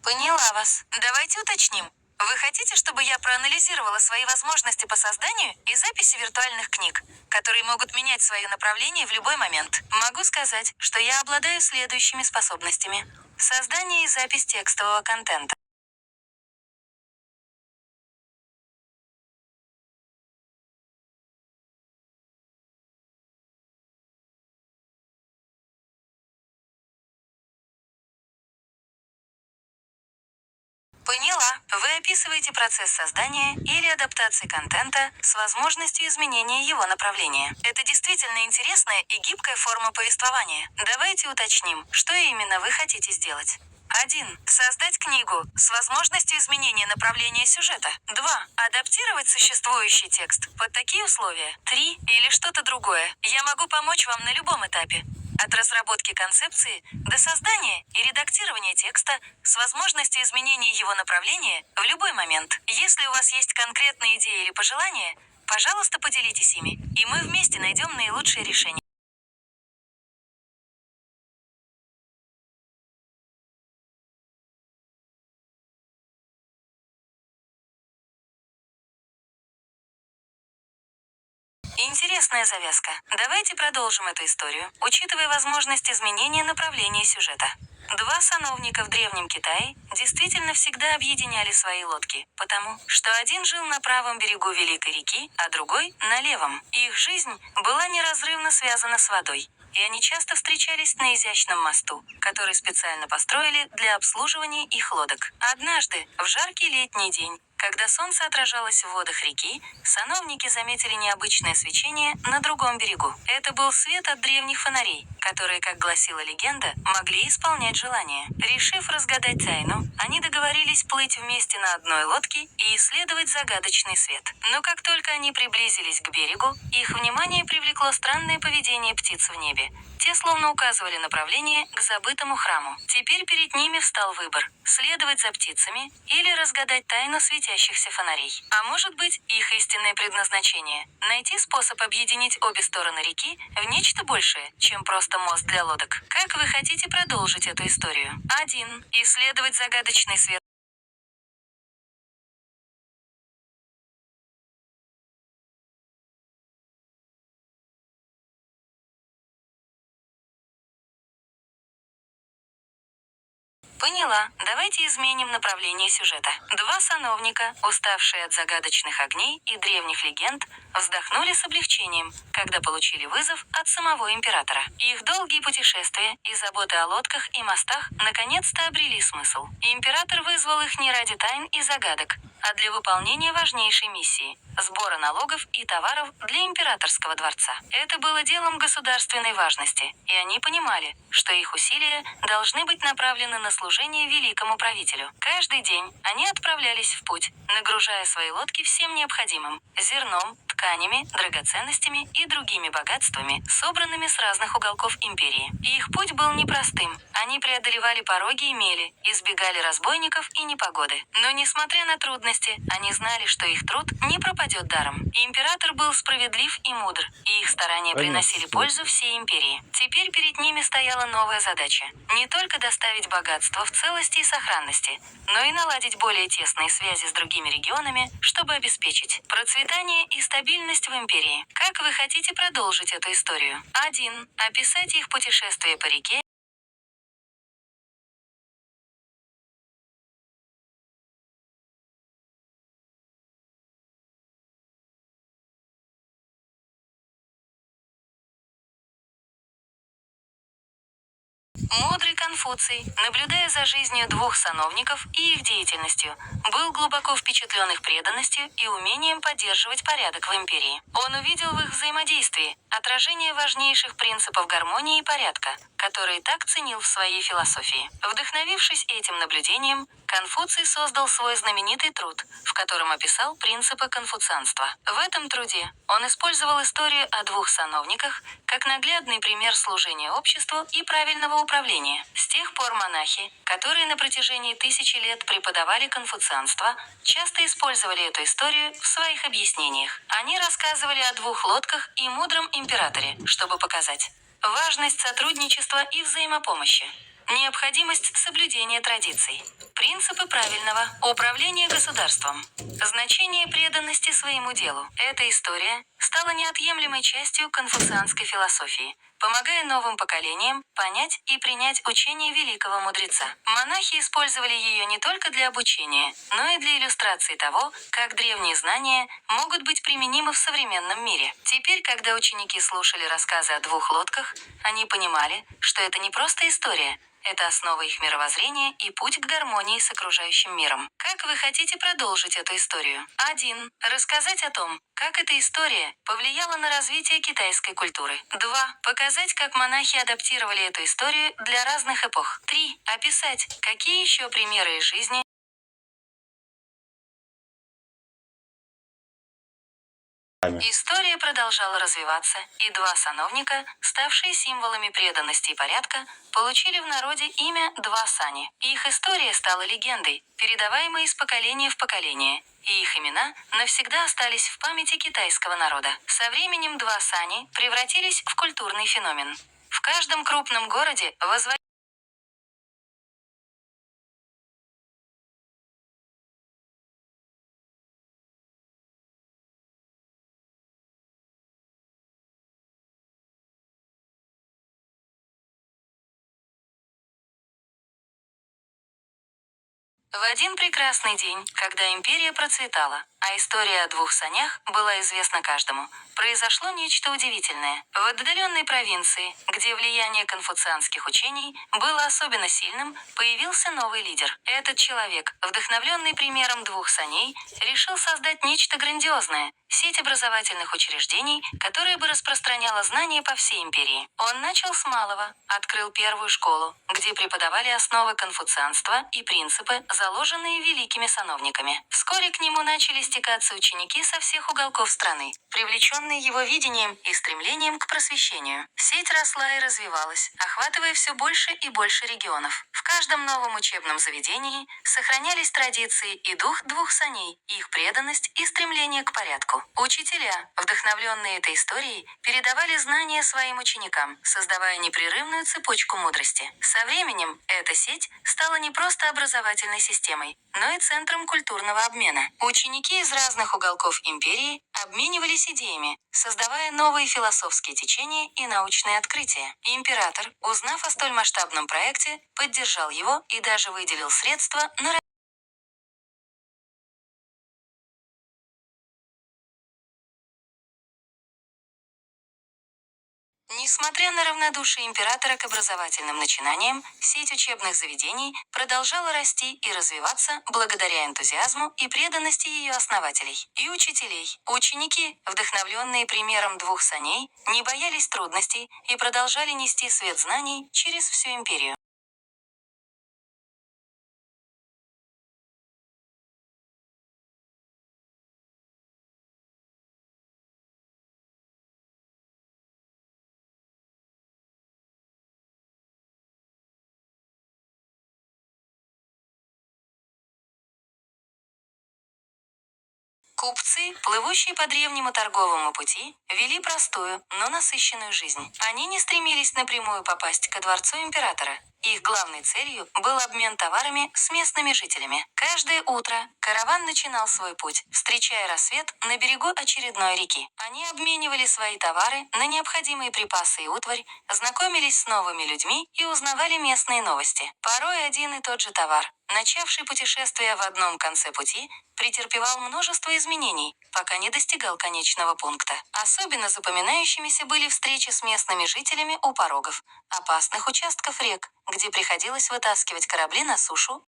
Поняла вас. Давайте уточним. Вы хотите, чтобы я проанализировала свои возможности по созданию и записи виртуальных книг, которые могут менять свое направление в любой момент? Могу сказать, что я обладаю следующими способностями. Создание и запись текстового контента. Поняла. Вы описываете процесс создания или адаптации контента с возможностью изменения его направления. Это действительно интересная и гибкая форма повествования. Давайте уточним, что именно вы хотите сделать. 1. Создать книгу с возможностью изменения направления сюжета. 2. Адаптировать существующий текст под такие условия. 3. Или что-то другое. Я могу помочь вам на любом этапе. От разработки концепции до создания и редактирования текста с возможностью изменения его направления в любой момент. Если у вас есть конкретные идеи или пожелания, пожалуйста, поделитесь ими, и мы вместе найдем наилучшее решение. Интересная завязка. Давайте продолжим эту историю, учитывая возможность изменения направления сюжета. Два сановника в Древнем Китае действительно всегда объединяли свои лодки, потому что один жил на правом берегу Великой реки, а другой – на левом. Их жизнь была неразрывно связана с водой, и они часто встречались на изящном мосту, который специально построили для обслуживания их лодок. Однажды, в жаркий летний день, когда солнце отражалось в водах реки, сановники заметили необычное свечение на другом берегу. Это был свет от древних фонарей, которые, как гласила легенда, могли исполнять желания. Решив разгадать тайну, они договорились плыть вместе на одной лодке и исследовать загадочный свет. Но как только они приблизились к берегу, их внимание привлекло странное поведение птиц в небе. Те словно указывали направление к забытому храму. Теперь перед ними встал выбор – следовать за птицами или разгадать тайну светящихся фонарей. А может быть, их истинное предназначение – найти способ объединить обе стороны реки в нечто большее, чем просто мост для лодок. Как вы хотите продолжить эту историю? 1. Исследовать загадочный свет. Поняла. Давайте изменим направление сюжета. Два сановника, уставшие от загадочных огней и древних легенд, вздохнули с облегчением, когда получили вызов от самого императора. Их долгие путешествия и заботы о лодках и мостах наконец-то обрели смысл. Император вызвал их не ради тайн и загадок, а для выполнения важнейшей миссии – сбора налогов и товаров для императорского дворца. Это было делом государственной важности, и они понимали, что их усилия должны быть направлены на служение великому правителю. Каждый день они отправлялись в путь, нагружая свои лодки всем необходимым – зерном, тканями, драгоценностями и другими богатствами, собранными с разных уголков империи. И их путь был непростым. Они преодолевали пороги и мели, избегали разбойников и непогоды. Но несмотря на трудности, они знали, что их труд не пропадет даром. Император был справедлив и мудр, и их старания приносили пользу всей империи. Теперь перед ними стояла новая задача – не только доставить богатство в целости и сохранности, но и наладить более тесные связи с другими регионами, чтобы обеспечить процветание и стабильность в империи. Как вы хотите продолжить эту историю? 1. Описать их путешествие по реке. Мудрый Конфуций, наблюдая за жизнью двух сановников и их деятельностью, был глубоко впечатлен их преданностью и умением поддерживать порядок в империи. Он увидел в их взаимодействии отражение важнейших принципов гармонии и порядка, которые так ценил в своей философии. Вдохновившись этим наблюдением, Конфуций создал свой знаменитый труд, в котором описал принципы конфуцианства. В этом труде он использовал историю о двух сановниках как наглядный пример служения обществу и правильного управления. С тех пор монахи, которые на протяжении тысячи лет преподавали конфуцианство, часто использовали эту историю в своих объяснениях. Они рассказывали о двух лодках и мудром императоре, чтобы показать важность сотрудничества и взаимопомощи. Необходимость соблюдения традиций. Принципы правильного управления государством. Значение преданности своему делу. Эта история стала неотъемлемой частью конфуцианской философии, помогая новым поколениям понять и принять учение великого мудреца. Монахи использовали ее не только для обучения, но и для иллюстрации того, как древние знания могут быть применимы в современном мире. Теперь, когда ученики слушали рассказы о двух лодках, они понимали, что это не просто история, это основа их мировоззрения и путь к гармонии с окружающим миром. Как вы хотите продолжить эту историю? 1. Рассказать о том, как эта история повлияла на развитие китайской культуры. 2. Показать, как монахи адаптировали эту историю для разных эпох. 3. Описать, какие еще примеры из жизни история продолжала развиваться, и два сановника, ставшие символами преданности и порядка, получили в народе имя Два Сани. Их история стала легендой, передаваемой из поколения в поколение, и их имена навсегда остались в памяти китайского народа. Со временем Два Сани превратились в культурный феномен. В каждом крупном городе возводили в один прекрасный день, когда империя процветала, а история о двух санях была известна каждому, произошло нечто удивительное. В отдаленной провинции, где влияние конфуцианских учений было особенно сильным, появился новый лидер. Этот человек, вдохновленный примером двух саней, решил создать нечто грандиозное – сеть образовательных учреждений, которая бы распространяла знания по всей империи. Он начал с малого, открыл первую школу, где преподавали основы конфуцианства и принципы, заложенные великими сановниками. Вскоре к нему начали стекаться ученики со всех уголков страны, привлеченные его видением и стремлением к просвещению. Сеть росла и развивалась, охватывая все больше и больше регионов. В каждом новом учебном заведении сохранялись традиции и дух двух саней, их преданность и стремление к порядку. Учителя, вдохновленные этой историей, передавали знания своим ученикам, создавая непрерывную цепочку мудрости. Со временем эта сеть стала не просто образовательной системой, но и центром культурного обмена. Ученики из разных уголков империи обменивались идеями, создавая новые философские течения и научные открытия. Император, узнав о столь масштабном проекте, поддержал его и даже выделил средства на Несмотря на равнодушие императора к образовательным начинаниям, сеть учебных заведений продолжала расти и развиваться благодаря энтузиазму и преданности ее основателей и учителей. Ученики, вдохновленные примером двух саней, не боялись трудностей и продолжали нести свет знаний через всю империю. Купцы, плывущие по древнему торговому пути, вели простую, но насыщенную жизнь. Они не стремились напрямую попасть ко дворцу императора. Их главной целью был обмен товарами с местными жителями. Каждое утро караван начинал свой путь, встречая рассвет на берегу очередной реки. Они обменивали свои товары на необходимые припасы и утварь, знакомились с новыми людьми и узнавали местные новости. Порой один и тот же товар, начавший путешествие в одном конце пути, претерпевал множество изменений, пока не достигал конечного пункта. Особенно запоминающимися были встречи с местными жителями у порогов опасных участков рек, где приходилось вытаскивать корабли на сушу.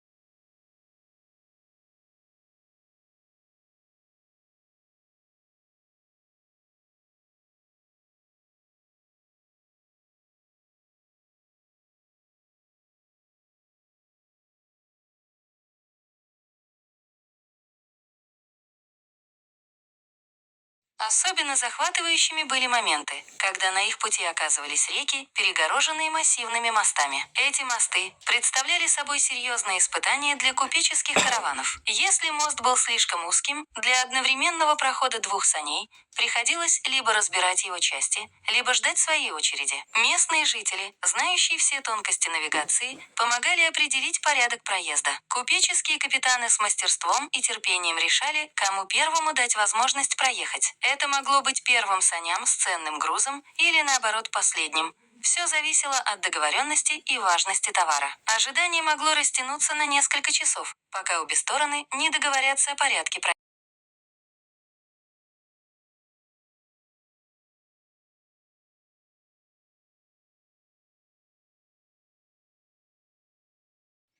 Особенно захватывающими были моменты, когда на их пути оказывались реки, перегороженные массивными мостами. Эти мосты представляли собой серьезное испытание для купеческих караванов. Если мост был слишком узким, для одновременного прохода двух саней приходилось либо разбирать его части, либо ждать своей очереди. Местные жители, знающие все тонкости навигации, помогали определить порядок проезда. Купеческие капитаны с мастерством и терпением решали, кому первому дать возможность проехать. Это могло быть первым саням с ценным грузом или, наоборот, последним. Все зависело от договоренности и важности товара. Ожидание могло растянуться на несколько часов, пока обе стороны не договорятся о порядке проезда.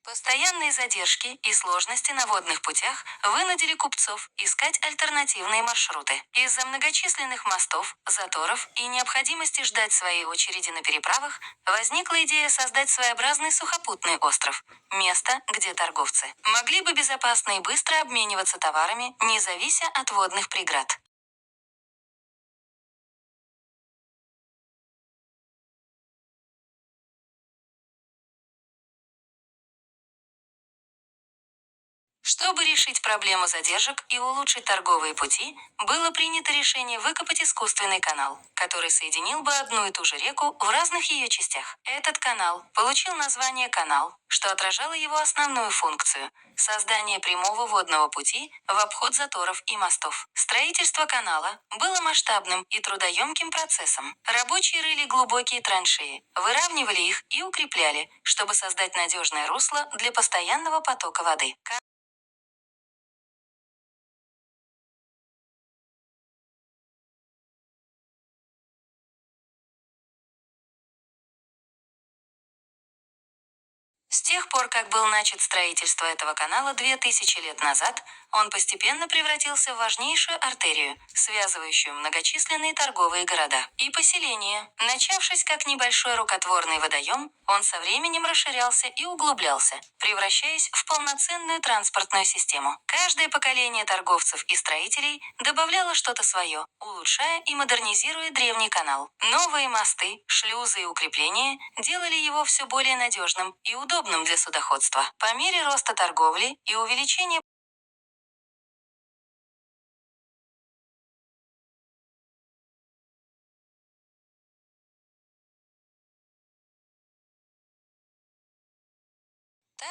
Постоянные задержки и сложности на водных путях вынудили купцов искать альтернативные маршруты. Из-за многочисленных мостов, заторов и необходимости ждать своей очереди на переправах возникла идея создать своеобразный сухопутный остров. Место, где торговцы могли бы безопасно и быстро обмениваться товарами, не завися от водных преград. Чтобы решить проблему задержек и улучшить торговые пути, было принято решение выкопать искусственный канал, который соединил бы одну и ту же реку в разных ее частях. Этот канал получил название «канал», что отражало его основную функцию – создание прямого водного пути в обход заторов и мостов. Строительство канала было масштабным и трудоемким процессом. Рабочие рыли глубокие траншеи, выравнивали их и укрепляли, чтобы создать надежное русло для постоянного потока воды. С тех пор, как был начат строительство этого канала 2000 лет назад, он постепенно превратился в важнейшую артерию, связывающую многочисленные торговые города и поселения. Начавшись как небольшой рукотворный водоем, он со временем расширялся и углублялся, превращаясь в полноценную транспортную систему. Каждое поколение торговцев и строителей добавляло что-то свое, улучшая и модернизируя древний канал. Новые мосты, шлюзы и укрепления делали его все более надежным и удобным для судоходства. По мере роста торговли и увеличения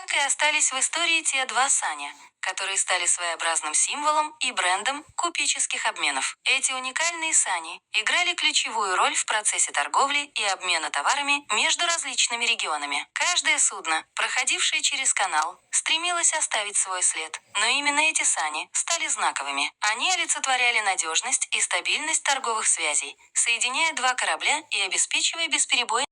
так и остались в истории те два саня, которые стали своеобразным символом и брендом купеческих обменов. Эти уникальные сани играли ключевую роль в процессе торговли и обмена товарами между различными регионами. Каждое судно, проходившее через канал, стремилось оставить свой след, но именно эти сани стали знаковыми. Они олицетворяли надежность и стабильность торговых связей, соединяя два корабля и обеспечивая бесперебойный.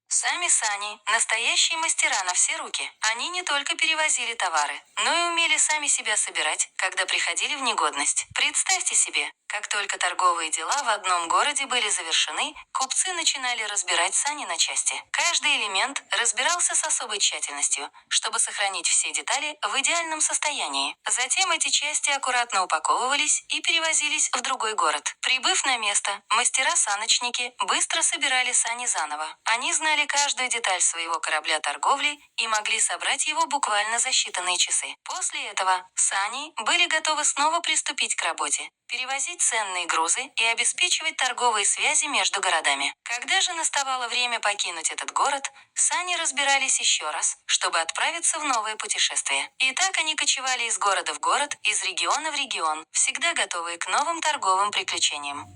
Сами сани – настоящие мастера на все руки. Они не только перевозили товары, но и умели сами себя собирать, когда приходили в негодность. Представьте себе, как только торговые дела в одном городе были завершены, купцы начинали разбирать сани на части. Каждый элемент разбирался с особой тщательностью, чтобы сохранить все детали в идеальном состоянии. Затем эти части аккуратно упаковывались и перевозились в другой город. Прибыв на место, мастера-саночники быстро собирали сани заново. Они знали каждую деталь своего корабля торговли и могли собрать его буквально за считанные часы. После этого сани были готовы снова приступить к работе, перевозить ценные грузы и обеспечивать торговые связи между городами. Когда же наставало время покинуть этот город, сани разбирались еще раз, чтобы отправиться в новое путешествие. И так они кочевали из города в город, из региона в регион, всегда готовые к новым торговым приключениям.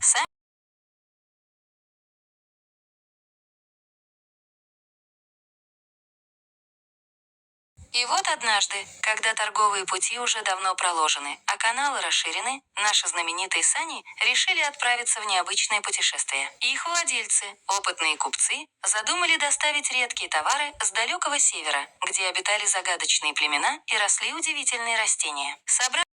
И вот однажды, когда торговые пути уже давно проложены, а каналы расширены, наши знаменитые сани решили отправиться в необычное путешествие. Их владельцы, опытные купцы, задумали доставить редкие товары с далекого севера, где обитали загадочные племена и росли удивительные растения. Собрав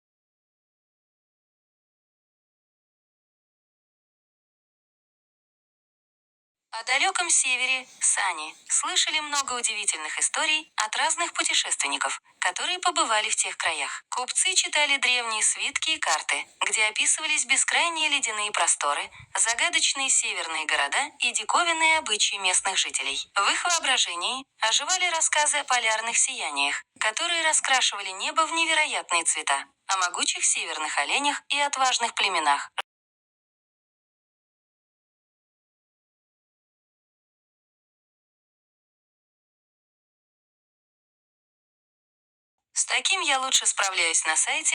далеком севере, сани, слышали много удивительных историй от разных путешественников, которые побывали в тех краях. Купцы читали древние свитки и карты, где описывались бескрайние ледяные просторы, загадочные северные города и диковинные обычаи местных жителей. В их воображении оживали рассказы о полярных сияниях, которые раскрашивали небо в невероятные цвета, о могучих северных оленях и отважных племенах. С таким я лучше справляюсь на сайте.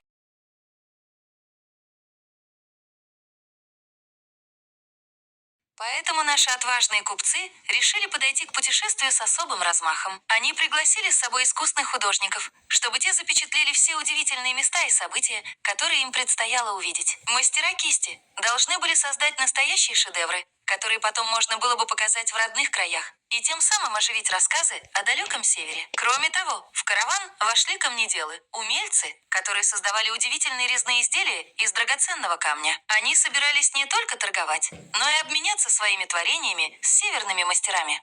Поэтому наши отважные купцы решили подойти к путешествию с особым размахом. Они пригласили с собой искусных художников, чтобы те запечатлели все удивительные места и события, которые им предстояло увидеть. Мастера кисти должны были создать настоящие шедевры, которые потом можно было бы показать в родных краях, и тем самым оживить рассказы о далеком севере. Кроме того, в караван вошли камнеделы, умельцы, которые создавали удивительные резные изделия из драгоценного камня. Они собирались не только торговать, но и обменяться своими творениями с северными мастерами.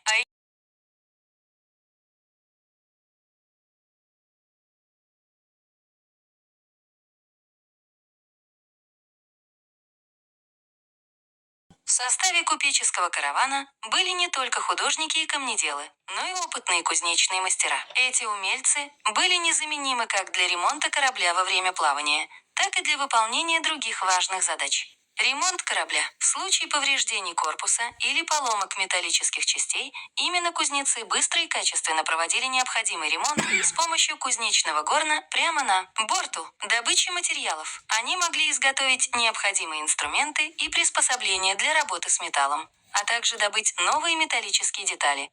В составе купеческого каравана были не только художники и камнеделы, но и опытные кузнечные мастера. Эти умельцы были незаменимы как для ремонта корабля во время плавания, так и для выполнения других важных задач. Ремонт корабля. В случае повреждений корпуса или поломок металлических частей, именно кузнецы быстро и качественно проводили необходимый ремонт с помощью кузнечного горна прямо на борту. Добычи материалов. Они могли изготовить необходимые инструменты и приспособления для работы с металлом, а также добыть новые металлические детали.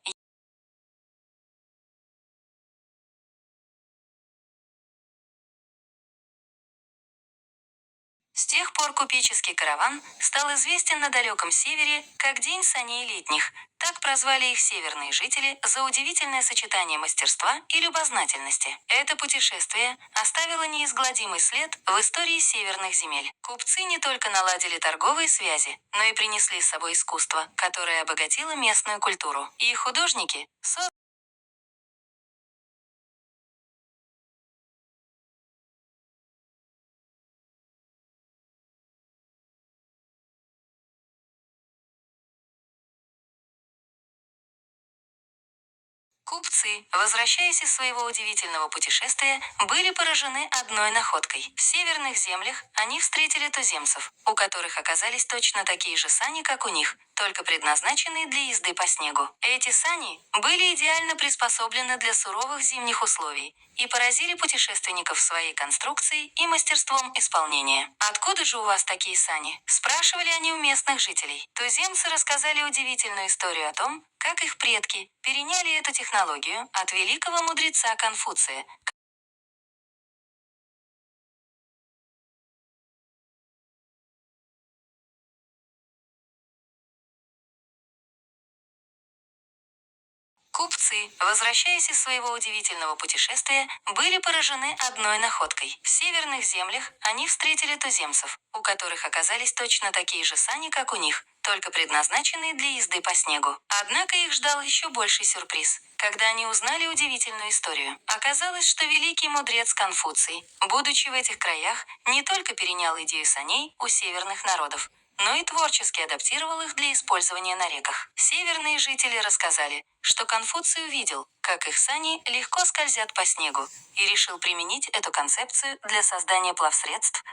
С тех пор купеческий караван стал известен на далеком севере как День саней летних. Так прозвали их северные жители за удивительное сочетание мастерства и любознательности. Это путешествие оставило неизгладимый след в истории северных земель. Купцы не только наладили торговые связи, но и принесли с собой искусство, которое обогатило местную культуру. И художники создали. Купцы, возвращаясь из своего удивительного путешествия, были поражены одной находкой. В северных землях они встретили туземцев, у которых оказались точно такие же сани, как у них, только предназначенные для езды по снегу. Эти сани были идеально приспособлены для суровых зимних условий и поразили путешественников своей конструкцией и мастерством исполнения. «Откуда же у вас такие сани?» – спрашивали они у местных жителей. Туземцы рассказали удивительную историю о том, как их предки переняли эту технологию от великого мудреца Конфуция. Купцы, возвращаясь из своего удивительного путешествия, были поражены одной находкой. В северных землях они встретили туземцев, у которых оказались точно такие же сани, как у них, только предназначенные для езды по снегу. Однако их ждал еще больший сюрприз, когда они узнали удивительную историю. Оказалось, что великий мудрец Конфуций, будучи в этих краях, не только перенял идею саней у северных народов, но и творчески адаптировал их для использования на реках. Северные жители рассказали, что Конфуций увидел, как их сани легко скользят по снегу, и решил применить эту концепцию для создания плавсредств,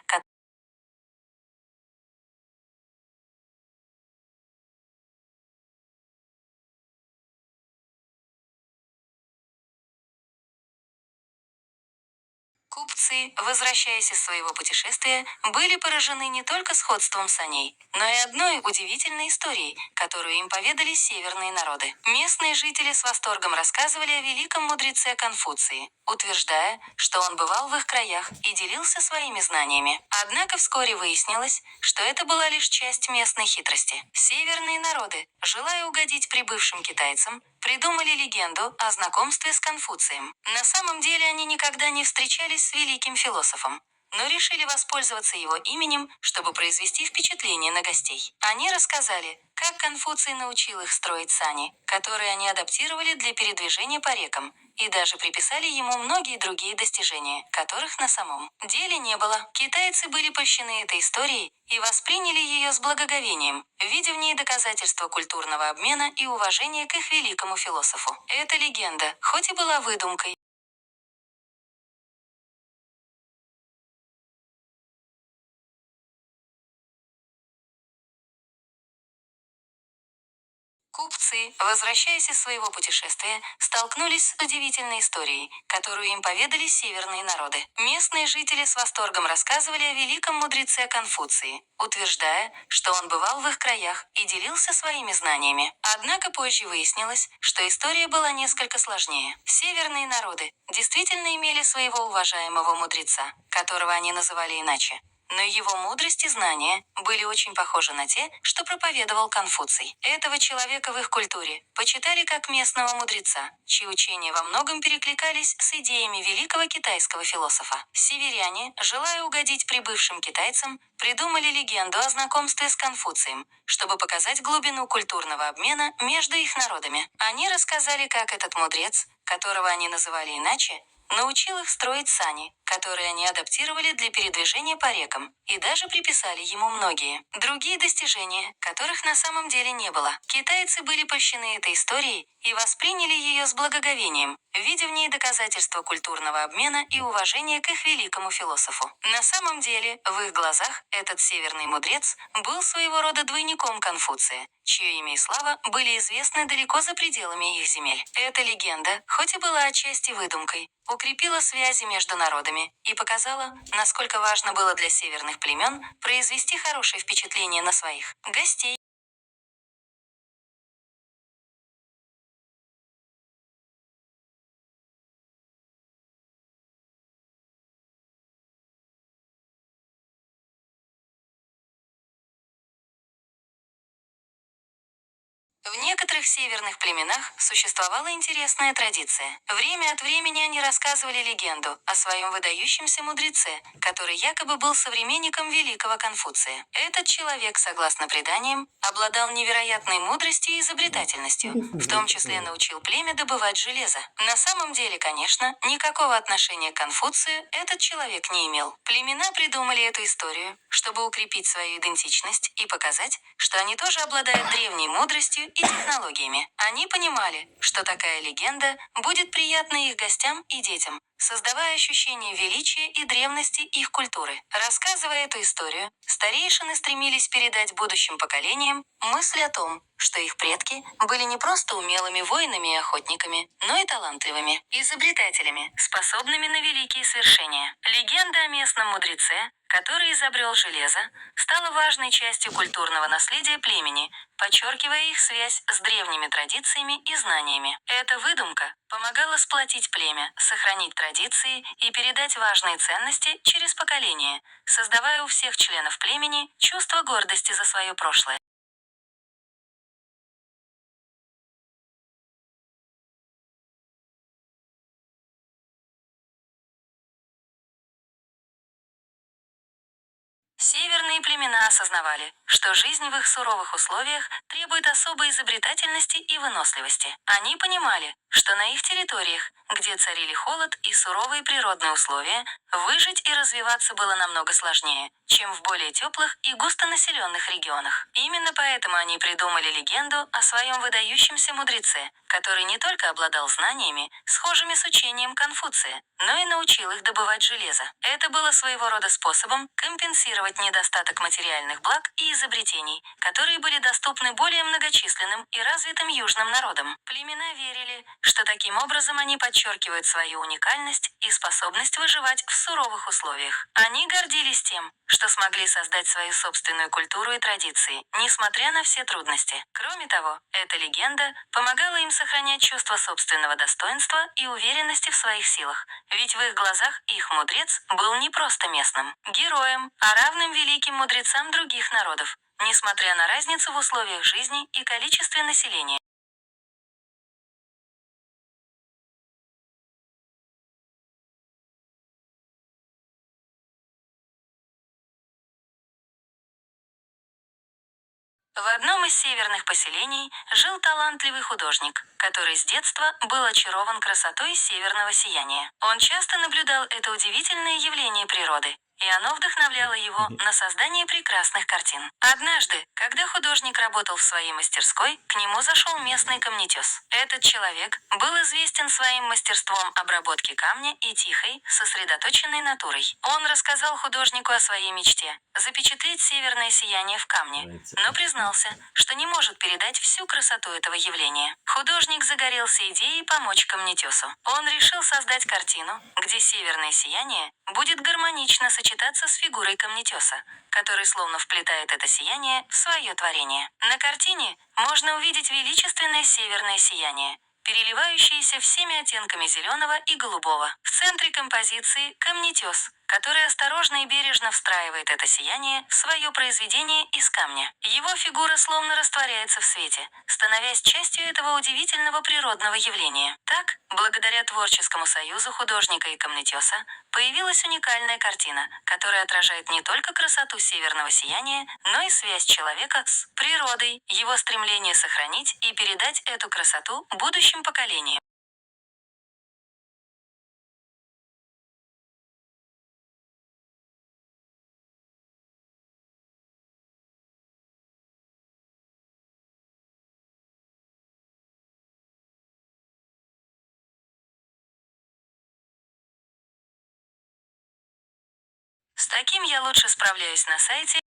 Купцы, возвращаясь из своего путешествия, были поражены не только сходством саней, но и одной удивительной историей, которую им поведали северные народы. Местные жители с восторгом рассказывали о великом мудреце Конфуции, утверждая, что он бывал в их краях и делился своими знаниями. Однако вскоре выяснилось, что это была лишь часть местной хитрости. Северные народы, желая угодить прибывшим китайцам, придумали легенду о знакомстве с Конфуцием. На самом деле они никогда не встречались с великим философом. но решили воспользоваться его именем, чтобы произвести впечатление на гостей. Они рассказали, как Конфуций научил их строить сани, которые они адаптировали для передвижения по рекам, и даже приписали ему многие другие достижения, которых на самом деле не было. Китайцы были польщены этой историей и восприняли ее с благоговением, видя в ней доказательство культурного обмена и уважения к их великому философу. Эта легенда, хоть и была выдумкой, купцы, возвращаясь из своего путешествия, столкнулись с удивительной историей, которую им поведали северные народы. Местные жители с восторгом рассказывали о великом мудреце Конфуции, утверждая, что он бывал в их краях и делился своими знаниями. Однако позже выяснилось, что история была несколько сложнее. Северные народы действительно имели своего уважаемого мудреца, которого они называли иначе. Но его мудрость и знания были очень похожи на те, что проповедовал Конфуций. Этого человека в их культуре почитали как местного мудреца, чьи учения во многом перекликались с идеями великого китайского философа. Северяне, желая угодить прибывшим китайцам, придумали легенду о знакомстве с Конфуцием, чтобы показать глубину культурного обмена между их народами. Они рассказали, как этот мудрец, которого они называли иначе, научил их строить сани, которые они адаптировали для передвижения по рекам, и даже приписали ему многие другие достижения, которых на самом деле не было. Китайцы были польщены этой историей и восприняли ее с благоговением, видя в ней доказательство культурного обмена и уважения к их великому философу. На самом деле, в их глазах этот северный мудрец был своего рода двойником Конфуция, чье имя и слава были известны далеко за пределами их земель. Эта легенда, хоть и была отчасти выдумкой, укрепила связи между народами и показала, насколько важно было для северных племен произвести хорошее впечатление на своих гостей. В некоторых северных племенах существовала интересная традиция. Время от времени они рассказывали легенду о своем выдающемся мудреце, который якобы был современником великого Конфуция. Этот человек, согласно преданиям, обладал невероятной мудростью и изобретательностью, в том числе научил племя добывать железо. На самом деле, конечно, никакого отношения к Конфуцию этот человек не имел. Племена придумали эту историю, чтобы укрепить свою идентичность и показать, что они тоже обладают древней мудростью и технологиями. Они понимали, что такая легенда будет приятна их гостям и детям, создавая ощущение величия и древности их культуры. Рассказывая эту историю, старейшины стремились передать будущим поколениям мысль о том, что их предки были не просто умелыми воинами и охотниками, но и талантливыми изобретателями, способными на великие свершения. Легенда о местном мудреце, который изобрел железо, стала важной частью культурного наследия племени, подчеркивая их связь с древними традициями и знаниями. Эта выдумка помогала сплотить племя, сохранить традиции и передать важные ценности через поколения, создавая у всех членов племени чувство гордости за свое прошлое. Северные племена осознавали, что жизнь в их суровых условиях требует особой изобретательности и выносливости. Они понимали, что на их территориях, где царили холод и суровые природные условия, выжить и развиваться было намного сложнее, чем в более теплых и густонаселенных регионах. Именно поэтому они придумали легенду о своем выдающемся мудреце, который не только обладал знаниями, схожими с учением Конфуция, но и научил их добывать железо. Это было своего рода способом компенсировать недостаток материальных благ и изобретений, которые были доступны более многочисленным и развитым южным народам. Племена верили, что таким образом они подчеркивают свою уникальность и способность выживать в суровых условиях. Они гордились тем, что смогли создать свою собственную культуру и традиции, несмотря на все трудности. Кроме того, эта легенда помогала им сохранять чувство собственного достоинства и уверенности в своих силах, ведь в их глазах их мудрец был не просто местным героем, а равным великим мудрецам других народов, несмотря на разницу в условиях жизни и количестве населения. В одном из северных поселений жил талантливый художник, который с детства был очарован красотой северного сияния. Он часто наблюдал это удивительное явление природы, и оно вдохновляло его на создание прекрасных картин. Однажды, когда художник работал в своей мастерской, к нему зашел местный камнетес. Этот человек был известен своим мастерством обработки камня и тихой, сосредоточенной натурой. Он рассказал художнику о своей мечте – запечатлеть северное сияние в камне, но признался, что не может передать всю красоту этого явления. Художник загорелся идеей помочь камнетесу. Он решил создать картину, где северное сияние будет гармонично сочетаться с фигурой камнетеса, который словно вплетает это сияние в свое творение. На картине можно увидеть величественное северное сияние, переливающееся всеми оттенками зеленого и голубого. В центре композиции камнетес, который осторожно и бережно встраивает это сияние в свое произведение из камня. Его фигура словно растворяется в свете, становясь частью этого удивительного природного явления. Так, благодаря творческому союзу художника и камнетеса, появилась уникальная картина, которая отражает не только красоту северного сияния, но и связь человека с природой, его стремление сохранить и передать эту красоту будущим поколениям. С таким я лучше справляюсь на сайте.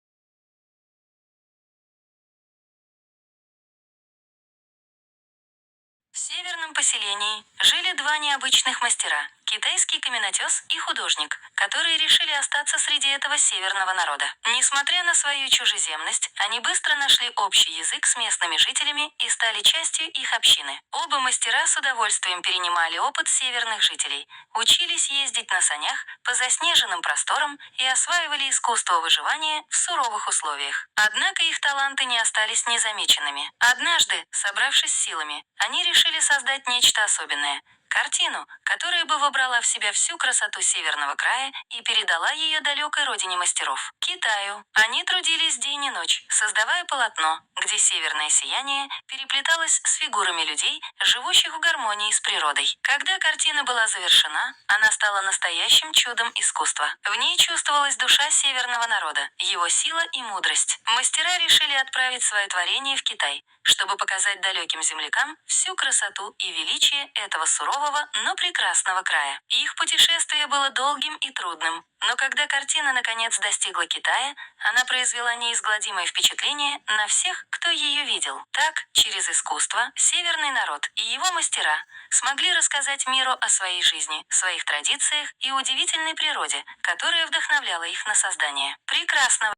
В северном поселении жили два необычных мастера – китайский каменотес и художник, которые решили остаться среди этого северного народа. Несмотря на свою чужеземность, они быстро нашли общий язык с местными жителями и стали частью их общины. Оба мастера с удовольствием перенимали опыт северных жителей, учились ездить на санях по заснеженным просторам и осваивали искусство выживания в суровых условиях. Однако их таланты не остались незамеченными. Однажды, собравшись силами, они решили создать нечто особенное – картину, которая бы вобрала в себя всю красоту северного края и передала ее далекой родине мастеров – Китаю. Они трудились день и ночь, создавая полотно, где северное сияние переплеталось с фигурами людей, живущих в гармонии с природой. Когда картина была завершена, она стала настоящим чудом искусства. В ней чувствовалась душа северного народа, его сила и мудрость. Мастера решили отправить свое творение в Китай, чтобы показать далеким землякам всю красоту и величие этого сурового, но прекрасного края. Их путешествие было долгим и трудным, но когда картина наконец достигла Китая, она произвела неизгладимое впечатление на всех, кто ее видел. Так, через искусство, северный народ и его мастера смогли рассказать миру о своей жизни, своих традициях и удивительной природе, которая вдохновляла их на создание прекрасного.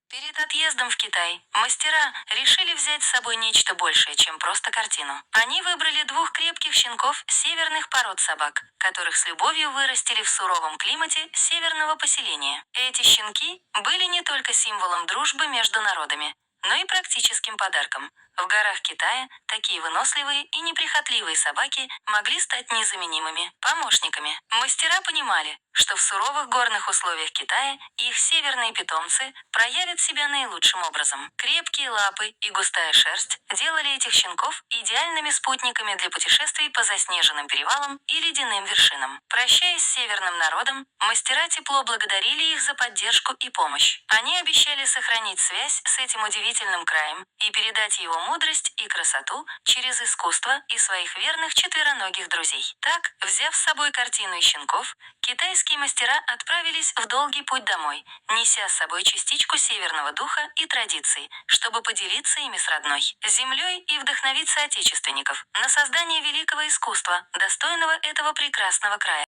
Перед отъездом в Китай мастера решили взять с собой нечто большее, чем просто картину. Они выбрали двух крепких щенков северных пород собак, которых с любовью вырастили в суровом климате северного поселения. Эти щенки были не только символом дружбы между народами, но и практическим подарком. В горах Китая такие выносливые и неприхотливые собаки могли стать незаменимыми помощниками. Мастера понимали, что в суровых горных условиях Китая их северные питомцы проявят себя наилучшим образом. Крепкие лапы и густая шерсть делали этих щенков идеальными спутниками для путешествий по заснеженным перевалам и ледяным вершинам. Прощаясь с северным народом, мастера тепло благодарили их за поддержку и помощь. Они обещали сохранить связь с этим удивительным краем и передать его мудрость и красоту через искусство и своих верных четвероногих друзей. Так, взяв с собой картину и щенков, китайские мастера отправились в долгий путь домой, неся с собой частичку северного духа и традиций, чтобы поделиться ими с родной землей и вдохновить соотечественников на создание великого искусства, достойного этого прекрасного края.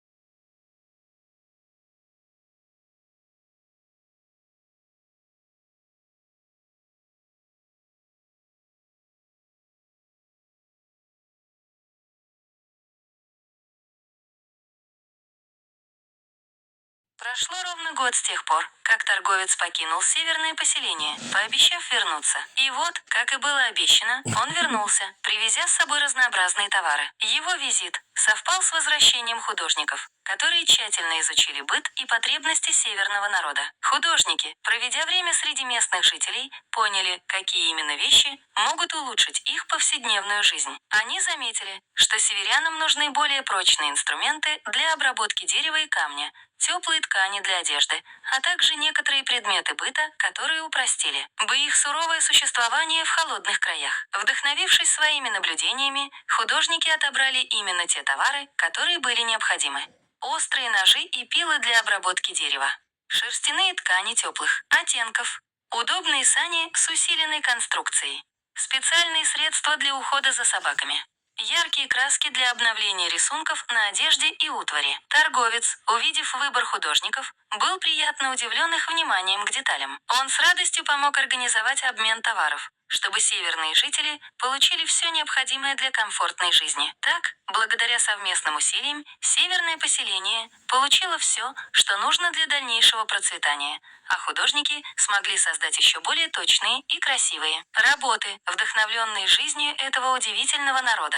Прошло ровно год с тех пор, как торговец покинул северное поселение, пообещав вернуться. И вот, как и было обещано, он вернулся, привезя с собой разнообразные товары. Его визит совпал с возвращением художников, которые тщательно изучили быт и потребности северного народа. Художники, проведя время среди местных жителей, поняли, какие именно вещи могут улучшить их повседневную жизнь. Они заметили, что северянам нужны более прочные инструменты для обработки дерева и камня, теплые ткани для одежды, а также некоторые предметы быта, которые упростили бы их суровое существование в холодных краях. Вдохновившись своими наблюдениями, художники отобрали именно те товары, которые были необходимы. Острые ножи и пилы для обработки дерева. Шерстяные ткани теплых оттенков. Удобные сани с усиленной конструкцией. Специальные средства для ухода за собаками. Яркие краски для обновления рисунков на одежде и утвари. Торговец, увидев выбор художников, был приятно удивлен их вниманием к деталям. Он с радостью помог организовать обмен товаров, чтобы северные жители получили все необходимое для комфортной жизни. Так, благодаря совместным усилиям, северное поселение получило все, что нужно для дальнейшего процветания, а художники смогли создать еще более точные и красивые работы, вдохновленные жизнью этого удивительного народа.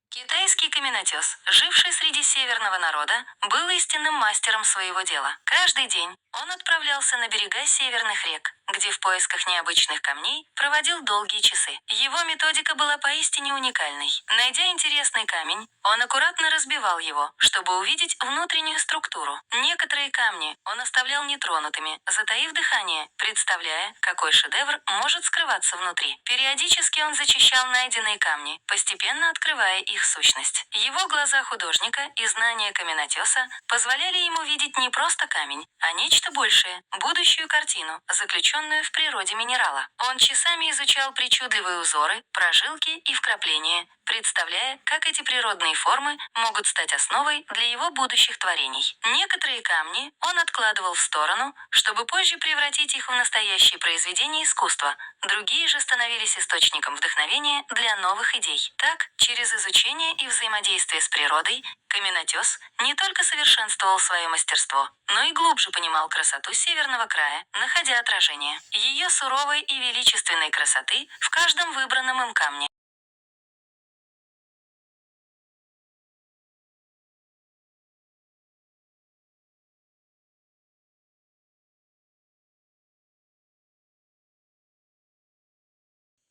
Китайский каменотес, живший среди северного народа, был истинным мастером своего дела. Каждый день он отправлялся на берега северных рек, где в поисках необычных камней проводил долгие часы. Его методика была поистине уникальной. Найдя интересный камень, он аккуратно разбивал его, чтобы увидеть внутреннюю структуру. Некоторые камни он оставлял нетронутыми, затаив дыхание, представляя, какой шедевр может скрываться внутри. Периодически он зачищал найденные камни, постепенно открывая их сущность. Его глаза художника и знания каменотеса позволяли ему видеть не просто камень, а нечто большее, будущую картину, заключенную в природе минерала. Он часами изучал причудливые узоры, прожилки и вкрапления, представляя, как эти природные формы могут стать основой для его будущих творений. Некоторые камни он откладывал в сторону, чтобы позже превратить их в настоящие произведения искусства, другие же становились источником вдохновения для новых идей. Так, через изучение и взаимодействие с природой, каменотес не только совершенствовал свое мастерство, но и глубже понимал красоту северного края, находя отражение ее суровой и величественной красоты в каждом выбранном им камне.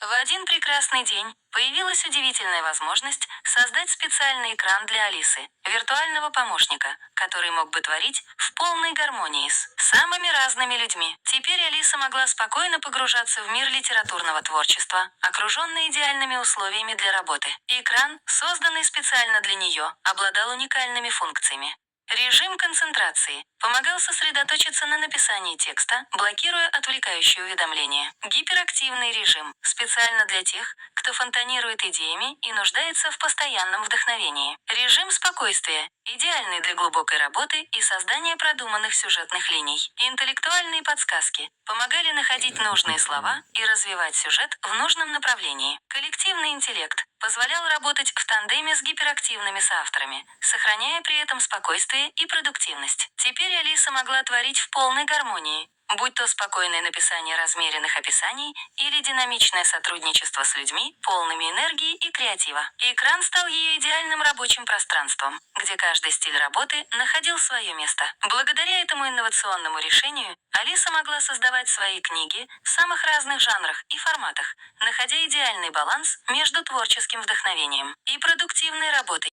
В один прекрасный день появилась удивительная возможность создать специальный экран для Алисы, виртуального помощника, который мог бы творить в полной гармонии с самыми разными людьми. Теперь Алиса могла спокойно погружаться в мир литературного творчества, окруженный идеальными условиями для работы. Экран, созданный специально для нее, обладал уникальными функциями. Режим концентрации помогал сосредоточиться на написании текста, блокируя отвлекающие уведомления. Гиперактивный режим специально для тех, кто фонтанирует идеями и нуждается в постоянном вдохновении. Режим спокойствия идеальный для глубокой работы и создания продуманных сюжетных линий. Интеллектуальные подсказки помогали находить нужные слова и развивать сюжет в нужном направлении. Коллективный интеллект позволял работать в тандеме с гиперактивными соавторами, сохраняя при этом спокойствие и продуктивность. Теперь Алиса могла творить в полной гармонии, будь то спокойное написание размеренных описаний или динамичное сотрудничество с людьми, полными энергии и креатива. Экран стал ее идеальным рабочим пространством, где каждый стиль работы находил свое место. Благодаря этому инновационному решению Алиса могла создавать свои книги в самых разных жанрах и форматах, находя идеальный баланс между творческим вдохновением и продуктивной работой.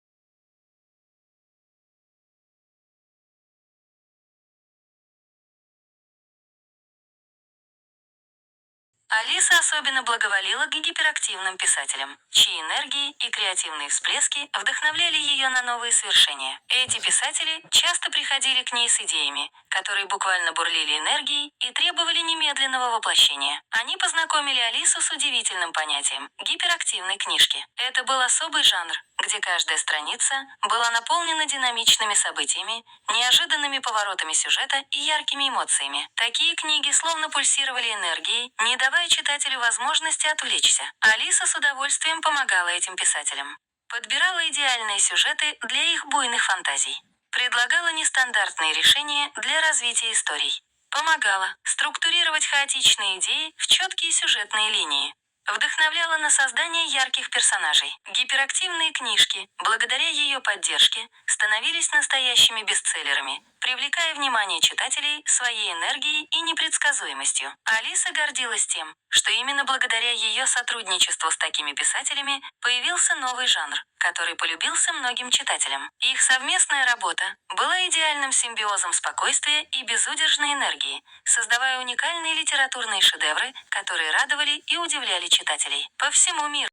Алиса особенно благоволила к гиперактивным писателям, чьи энергии и креативные всплески вдохновляли ее на новые свершения. Эти писатели часто приходили к ней с идеями, которые буквально бурлили энергией и требовали немедленного воплощения. Они познакомили Алису с удивительным понятием – гиперактивной книжки. Это был особый жанр, где каждая страница была наполнена динамичными событиями, неожиданными поворотами сюжета и яркими эмоциями. Такие книги словно пульсировали энергией, не давая читателю возможности отвлечься. Алиса с удовольствием помогала этим писателям. Подбирала идеальные сюжеты для их буйных фантазий. Предлагала нестандартные решения для развития историй. Помогала структурировать хаотичные идеи в четкие сюжетные линии. Вдохновляла на создание ярких персонажей. Гиперактивные книжки, благодаря ее поддержке, становились настоящими бестселлерами, привлекая внимание читателей своей энергией и непредсказуемостью. Алиса гордилась тем, что именно благодаря ее сотрудничеству с такими писателями появился новый жанр, который полюбился многим читателям. Их совместная работа была идеальным симбиозом спокойствия и безудержной энергии, создавая уникальные литературные шедевры, которые радовали и удивляли читателей по всему миру.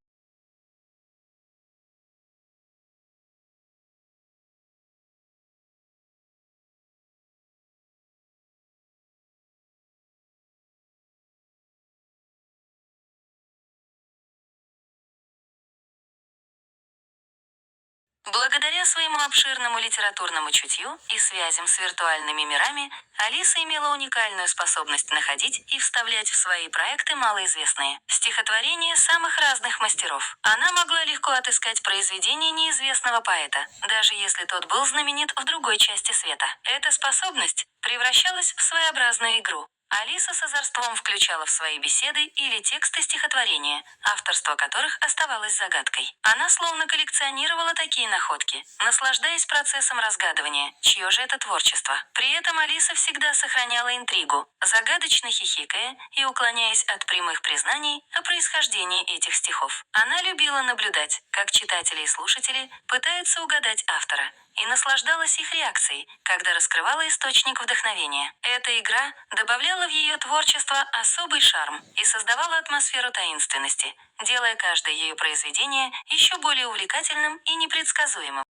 Благодаря своему обширному литературному чутью и связям с виртуальными мирами, Алиса имела уникальную способность находить и вставлять в свои проекты малоизвестные стихотворения самых разных мастеров. Она могла легко отыскать произведение неизвестного поэта, даже если тот был знаменит в другой части света. Эта способность превращалась в своеобразную игру. Алиса с озорством включала в свои беседы или тексты стихотворения, авторство которых оставалось загадкой. Она словно коллекционировала такие находки, наслаждаясь процессом разгадывания, чье же это творчество. При этом Алиса всегда сохраняла интригу, загадочно хихикая и уклоняясь от прямых признаний о происхождении этих стихов. Она любила наблюдать, как читатели и слушатели пытаются угадать автора, и наслаждалась их реакцией, когда раскрывала источник вдохновения. Эта игра добавляла в ее творчество особый шарм и создавала атмосферу таинственности, делая каждое ее произведение еще более увлекательным и непредсказуемым.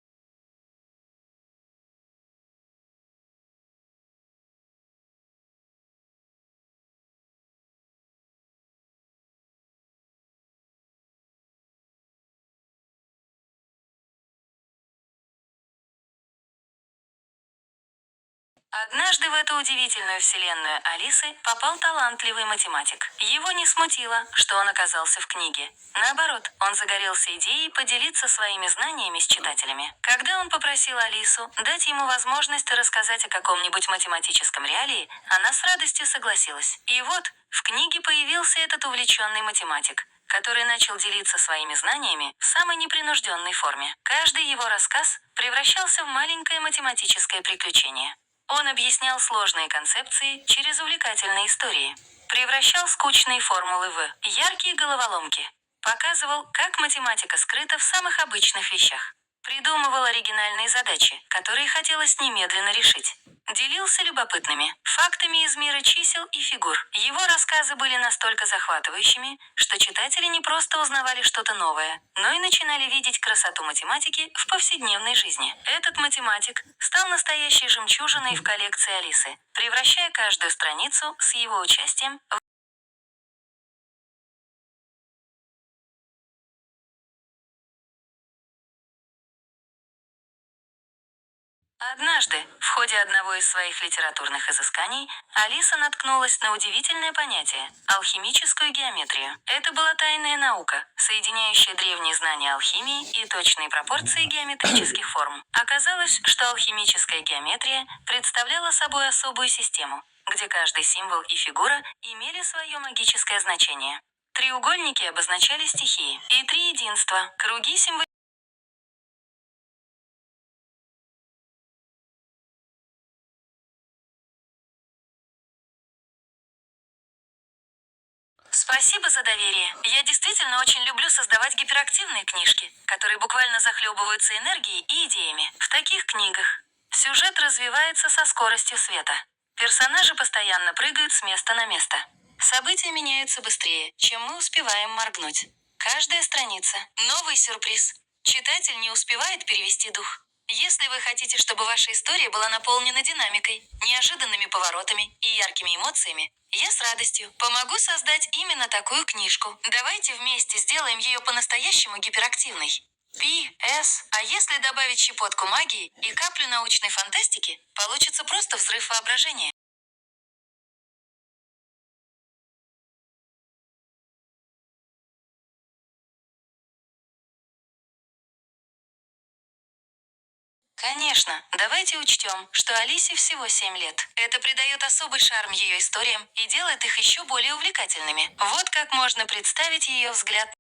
Однажды в эту удивительную вселенную Алисы попал талантливый математик. Его не смутило, что он оказался в книге. Наоборот, он загорелся идеей поделиться своими знаниями с читателями. Когда он попросил Алису дать ему возможность рассказать о каком-нибудь математическом реалии, она с радостью согласилась. И вот, в книге появился этот увлеченный математик, который начал делиться своими знаниями в самой непринужденной форме. Каждый его рассказ превращался в маленькое математическое приключение. Он объяснял сложные концепции через увлекательные истории, превращал скучные формулы в яркие головоломки, показывал, как математика скрыта в самых обычных вещах, придумывал оригинальные задачи, которые хотелось немедленно решить. Делился любопытными фактами из мира чисел и фигур. Его рассказы были настолько захватывающими, что читатели не просто узнавали что-то новое, но и начинали видеть красоту математики в повседневной жизни. Этот математик стал настоящей жемчужиной в коллекции Алисы, превращая каждую страницу с его участием в Однажды, в ходе одного из своих литературных изысканий, Алиса наткнулась на удивительное понятие – алхимическую геометрию. Это была тайная наука, соединяющая древние знания алхимии и точные пропорции геометрических форм. Оказалось, что алхимическая геометрия представляла собой особую систему, где каждый символ и фигура имели свое магическое значение. Треугольники обозначали стихии, и триединства – круги символизировали. Спасибо за доверие. Я действительно очень люблю создавать гиперактивные книжки, которые буквально захлебываются энергией и идеями. В таких книгах сюжет развивается со скоростью света. Персонажи постоянно прыгают с места на место. События меняются быстрее, чем мы успеваем моргнуть. Каждая страница – новый сюрприз. Читатель не успевает перевести дух. Если вы хотите, чтобы ваша история была наполнена динамикой, неожиданными поворотами и яркими эмоциями, я с радостью помогу создать именно такую книжку. Давайте вместе сделаем ее по-настоящему гиперактивной. П.С. А если добавить щепотку магии и каплю научной фантастики, получится просто взрыв воображения. Конечно, давайте учтем, что Алисе всего 7 лет. Это придает особый шарм ее историям и делает их еще более увлекательными. Вот как можно представить ее взгляд.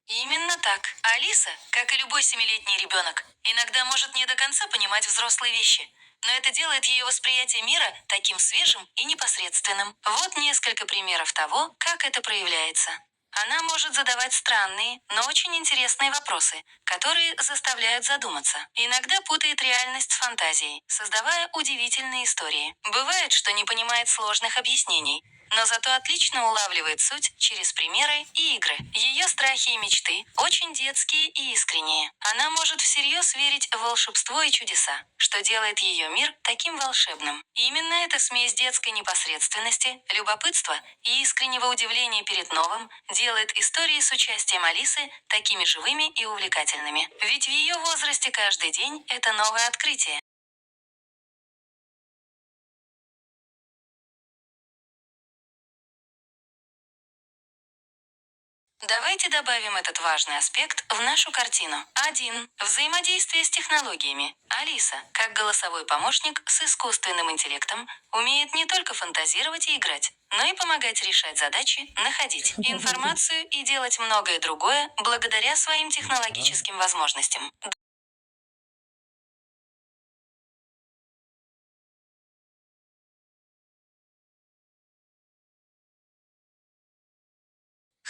Именно так. Алиса, как и любой семилетний ребенок, иногда может не до конца понимать взрослые вещи. Но это делает ее восприятие мира таким свежим и непосредственным. Вот несколько примеров того, как это проявляется. Она может задавать странные, но очень интересные вопросы, которые заставляют задуматься. Иногда путает реальность с фантазией, создавая удивительные истории. Бывает, что не понимает сложных объяснений, но зато отлично улавливает суть через примеры и игры. Ее страхи и мечты очень детские и искренние. Она может всерьез верить в волшебство и чудеса, что делает ее мир таким волшебным. Именно эта смесь детской непосредственности, любопытства и искреннего удивления перед новым делает истории с участием Алисы такими живыми и увлекательными. Ведь в ее возрасте каждый день – это новое открытие. Давайте добавим этот важный аспект в нашу картину. 1. Взаимодействие с технологиями. Алиса, как голосовой помощник с искусственным интеллектом, умеет не только фантазировать и играть, но и помогать решать задачи, находить информацию и делать многое другое благодаря своим технологическим возможностям.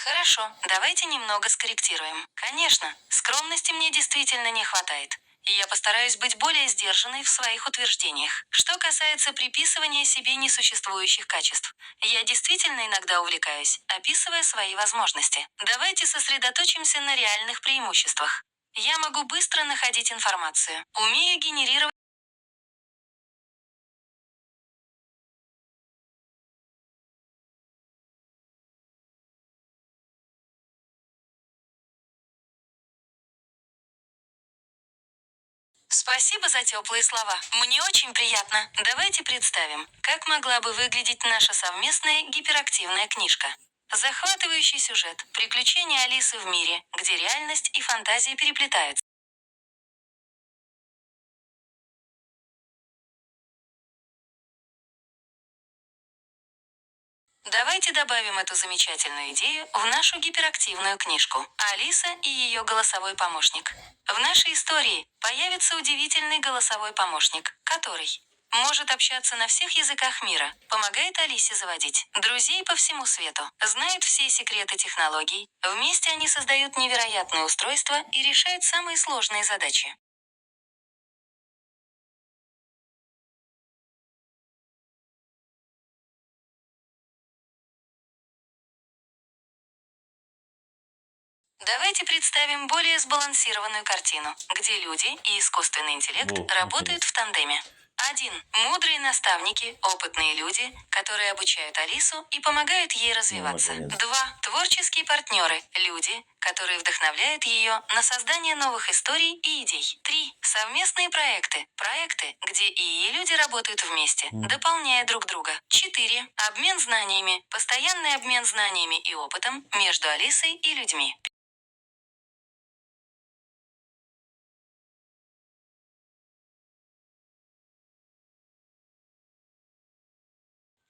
Хорошо, давайте немного скорректируем. Конечно, скромности мне действительно не хватает. И я постараюсь быть более сдержанной в своих утверждениях. Что касается приписывания себе несуществующих качеств, я действительно иногда увлекаюсь, описывая свои возможности. Давайте сосредоточимся на реальных преимуществах. Я могу быстро находить информацию, умею генерировать. Спасибо за теплые слова. Мне очень приятно. Давайте представим, как могла бы выглядеть наша совместная гиперактивная книжка. Захватывающий сюжет. Приключения Алисы в мире, где реальность и фантазия переплетаются. Давайте добавим эту замечательную идею в нашу гиперактивную книжку «Алиса и ее голосовой помощник». В нашей истории появится удивительный голосовой помощник, который может общаться на всех языках мира, помогает Алисе заводить друзей по всему свету, знает все секреты технологий. Вместе они создают невероятные устройства и решают самые сложные задачи. Давайте представим более сбалансированную картину, где люди и искусственный интеллект работают в тандеме. 1. Мудрые наставники, опытные люди, которые обучают Алису и помогают ей развиваться. 2. Творческие партнеры, люди, которые вдохновляют ее на создание новых историй и идей. 3. Совместные проекты, проекты, где и люди работают вместе, дополняя друг друга. 4. Обмен знаниями, постоянный обмен знаниями и опытом между Алисой и людьми.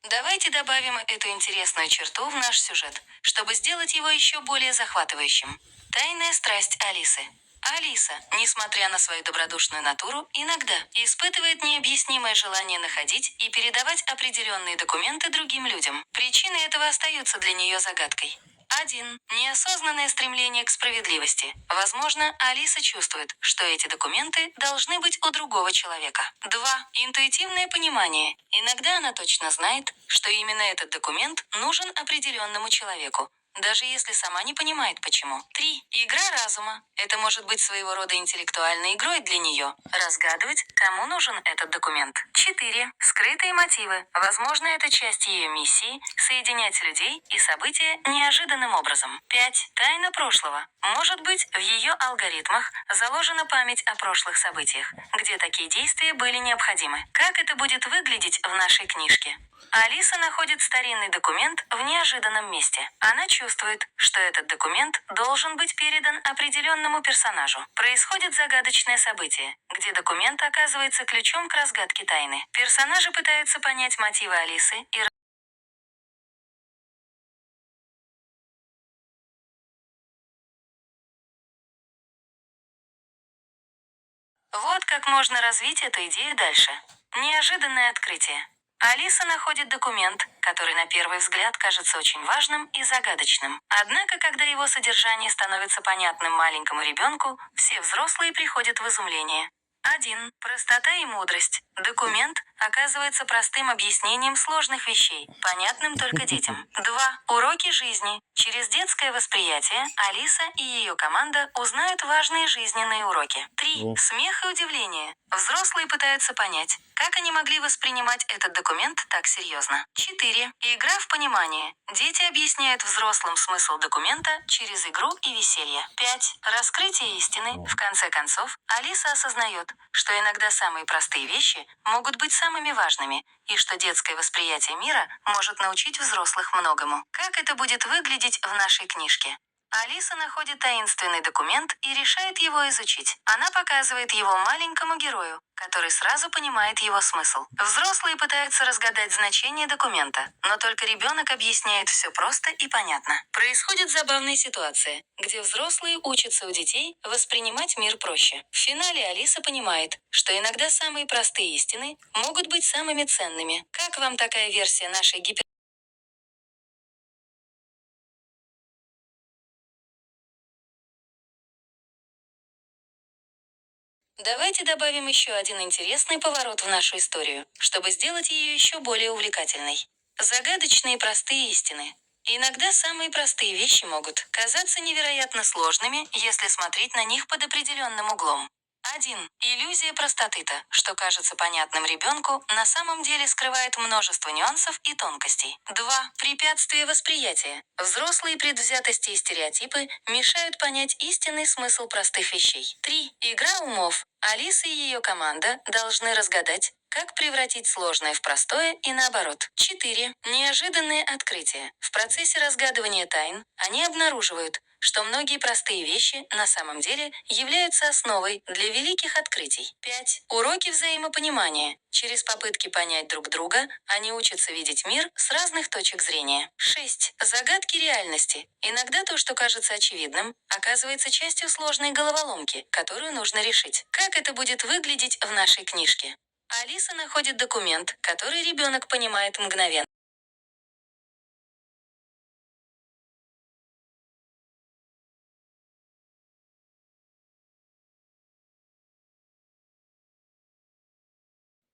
Давайте добавим эту интересную черту в наш сюжет, чтобы сделать его еще более захватывающим. Тайная страсть Алисы. Алиса, несмотря на свою добродушную натуру, иногда испытывает необъяснимое желание находить и передавать определенные документы другим людям. Причины этого остаются для нее загадкой. 1. Неосознанное стремление к справедливости. Возможно, Алиса чувствует, что эти документы должны быть у другого человека. 2. Интуитивное понимание. Иногда она точно знает, что именно этот документ нужен определенному человеку, даже если сама не понимает почему. 3. Игра разума. Это может быть своего рода интеллектуальной игрой для нее. Разгадывать, кому нужен этот документ. 4. Скрытые мотивы. Возможно, это часть ее миссии – соединять людей и события неожиданным образом. 5. Тайна прошлого. Может быть, в ее алгоритмах заложена память о прошлых событиях, где такие действия были необходимы. Как это будет выглядеть в нашей книжке? Алиса находит старинный документ в неожиданном месте. Она чувствует, что этот документ должен быть передан определенному персонажу. Происходит загадочное событие, где документ оказывается ключом к разгадке тайны. Персонажи пытаются понять мотивы Алисы и вот как можно развить эту идею дальше. Неожиданное открытие. Алиса находит документ, который на первый взгляд кажется очень важным и загадочным. Однако, когда его содержание становится понятным маленькому ребенку, все взрослые приходят в изумление. 1. Простота и мудрость. Документ оказывается простым объяснением сложных вещей, понятным только детям. 2. Уроки жизни. Через детское восприятие Алиса и ее команда узнают важные жизненные уроки. 3. Смех и удивление. Взрослые пытаются понять, как они могли воспринимать этот документ так серьезно. 4. Игра в понимание. Дети объясняют взрослым смысл документа через игру и веселье. 5. Раскрытие истины. В конце концов, Алиса осознает, что иногда самые простые вещи могут быть самыми важными, и что детское восприятие мира может научить взрослых многому. Как это будет выглядеть в нашей книжке? Алиса находит таинственный документ и решает его изучить. Она показывает его маленькому герою, который сразу понимает его смысл. Взрослые пытаются разгадать значение документа, но только ребенок объясняет все просто и понятно. Происходит забавная ситуация, где взрослые учатся у детей воспринимать мир проще. В финале Алиса понимает, что иногда самые простые истины могут быть самыми ценными. Как вам такая версия нашей Давайте добавим еще один интересный поворот в нашу историю, чтобы сделать ее еще более увлекательной. Загадочные простые истины. Иногда самые простые вещи могут казаться невероятно сложными, если смотреть на них под определенным углом. 1. Иллюзия простоты-то, что кажется понятным ребенку, на самом деле скрывает множество нюансов и тонкостей. 2. Препятствие восприятия. Взрослые предвзятости и стереотипы мешают понять истинный смысл простых вещей. 3. Игра умов. Алиса и ее команда должны разгадать, как превратить сложное в простое и наоборот. 4. Неожиданные открытия. В процессе разгадывания тайн они обнаруживают, что многие простые вещи на самом деле являются основой для великих открытий. 5. Уроки взаимопонимания. Через попытки понять друг друга они учатся видеть мир с разных точек зрения. 6. Загадки реальности. Иногда то, что кажется очевидным, оказывается частью сложной головоломки, которую нужно решить. Как это будет выглядеть в нашей книжке? Алиса находит документ, который ребенок понимает мгновенно.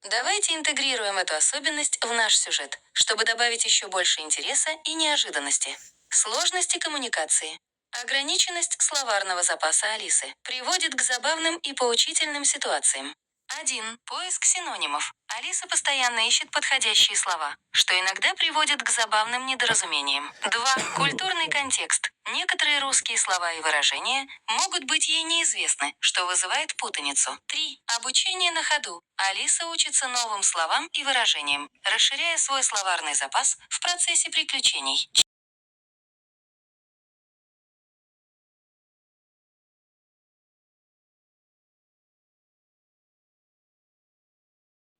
Давайте интегрируем эту особенность в наш сюжет, чтобы добавить еще больше интереса и неожиданности. Сложности коммуникации. Ограниченность словарного запаса Алисы приводит к забавным и поучительным ситуациям. 1. Поиск синонимов. Алиса постоянно ищет подходящие слова, что иногда приводит к забавным недоразумениям. 2. Культурный контекст. Некоторые русские слова и выражения могут быть ей неизвестны, что вызывает путаницу. 3. Обучение на ходу. Алиса учится новым словам и выражениям, расширяя свой словарный запас в процессе приключений.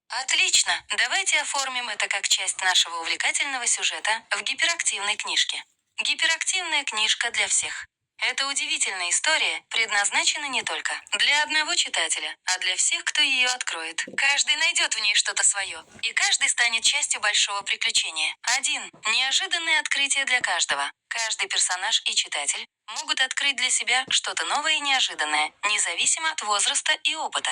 Отлично! Давайте оформим это как часть нашего увлекательного сюжета в гиперактивной книжке. Гиперактивная книжка для всех. Эта удивительная история предназначена не только для одного читателя, а для всех, кто ее откроет. Каждый найдет в ней что-то свое, и каждый станет частью большого приключения. 1. Неожиданное открытие для каждого. Каждый персонаж и читатель могут открыть для себя что-то новое и неожиданное, независимо от возраста и опыта.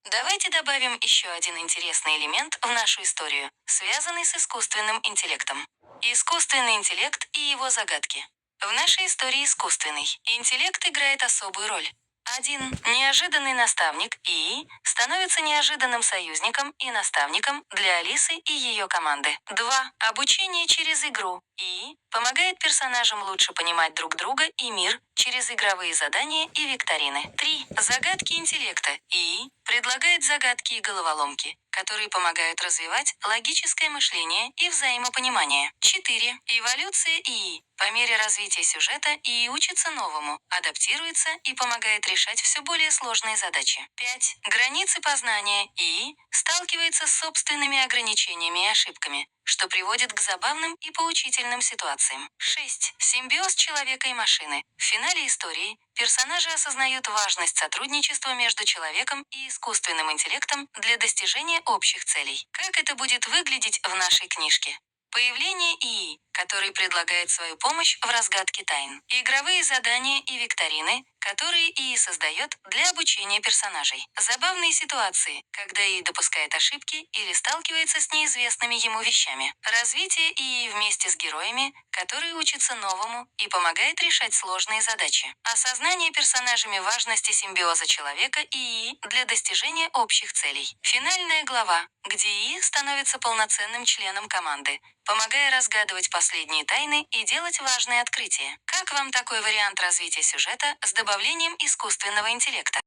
Давайте добавим еще один интересный элемент в нашу историю, связанный с искусственным интеллектом. Искусственный интеллект и его загадки. В нашей истории искусственный интеллект играет особую роль. 1. Неожиданный наставник ИИ становится неожиданным союзником и наставником для Алисы и ее команды. 2. Обучение через игру ИИ помогает персонажам лучше понимать друг друга и мир через игровые задания и викторины. 3. Загадки интеллекта ИИ предлагает загадки и головоломки, которые помогают развивать логическое мышление и взаимопонимание. 4. Эволюция ИИ. По мере развития сюжета ИИ учится новому, адаптируется и помогает решать все более сложные задачи. 5. Границы познания ИИ сталкивается с собственными ограничениями и ошибками, что приводит к забавным и поучительным ситуациям. 6. Симбиоз человека и машины. В финале истории персонажи осознают важность сотрудничества между человеком и искусственным интеллектом для достижения общих целей. Как это будет выглядеть в нашей книжке? Появление ИИ, который предлагает свою помощь в разгадке тайн. Игровые задания и викторины, которые ИИ создает для обучения персонажей. Забавные ситуации, когда ИИ допускает ошибки или сталкивается с неизвестными ему вещами. Развитие ИИ вместе с героями, которые учатся новому и помогает решать сложные задачи. Осознание персонажами важности симбиоза человека и ИИ для достижения общих целей. Финальная глава, где ИИ становится полноценным членом команды, помогая разгадывать последние тайны и делать важные открытия. Как вам такой вариант развития сюжета с добавлением искусственного интеллекта?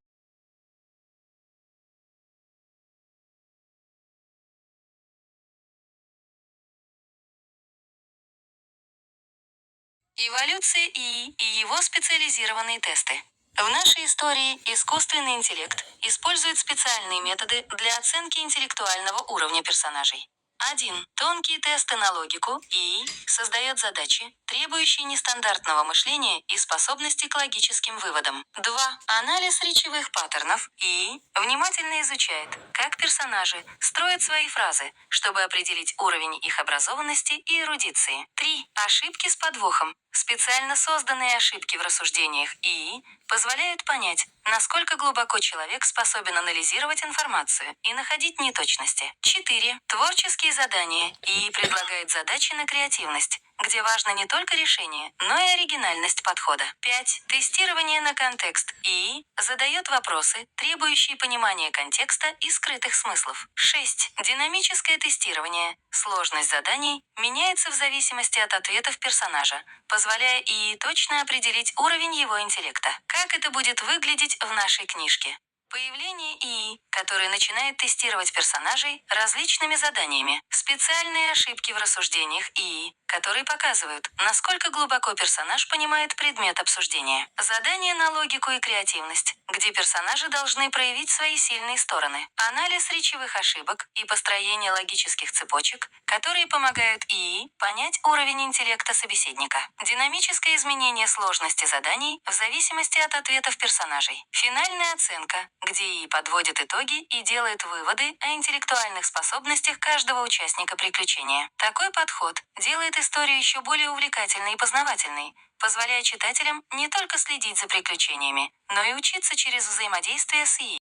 Эволюция ИИ и его специализированные тесты. В нашей истории искусственный интеллект использует специальные методы для оценки интеллектуального уровня персонажей. 1. Тонкие тесты на логику ИИ создает задачи, требующие нестандартного мышления и способности к логическим выводам. 2. Анализ речевых паттернов ИИ внимательно изучает, как персонажи строят свои фразы, чтобы определить уровень их образованности и эрудиции. 3. Ошибки с подвохом. Специально созданные ошибки в рассуждениях ИИ позволяют понять, насколько глубоко человек способен анализировать информацию и находить неточности. 4. Творческие задания. ИИ предлагает задачи на креативность, где важно не только решение, но и оригинальность подхода. 5. Тестирование на контекст. ИИ задает вопросы, требующие понимания контекста и скрытых смыслов. 6. Динамическое тестирование. Сложность заданий меняется в зависимости от ответов персонажа, позволяя ИИ точно определить уровень его интеллекта. Как это будет выглядеть в нашей книжке? Появление ИИ, который начинает тестировать персонажей различными заданиями. Специальные ошибки в рассуждениях ИИ, которые показывают, насколько глубоко персонаж понимает предмет обсуждения. Задания на логику и креативность, где персонажи должны проявить свои сильные стороны. Анализ речевых ошибок и построение логических цепочек, которые помогают ИИ понять уровень интеллекта собеседника. Динамическое изменение сложности заданий в зависимости от ответов персонажей. Финальная оценка, где ИИ подводит итоги и делает выводы о интеллектуальных способностях каждого участника приключения. Такой подход делает историю еще более увлекательной и познавательной, позволяя читателям не только следить за приключениями, но и учиться через взаимодействие с ИИ.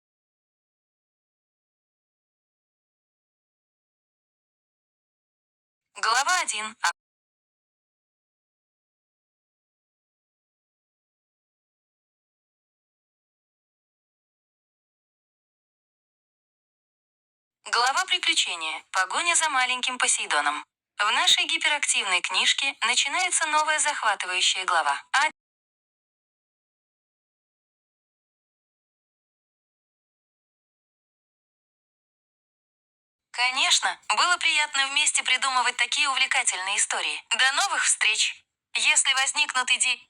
Глава 1. Глава приключения. Погоня за маленьким Посейдоном. В нашей гиперактивной книжке начинается новая захватывающая глава. Конечно, было приятно вместе придумывать такие увлекательные истории. До новых встреч! Если возникнут идеи...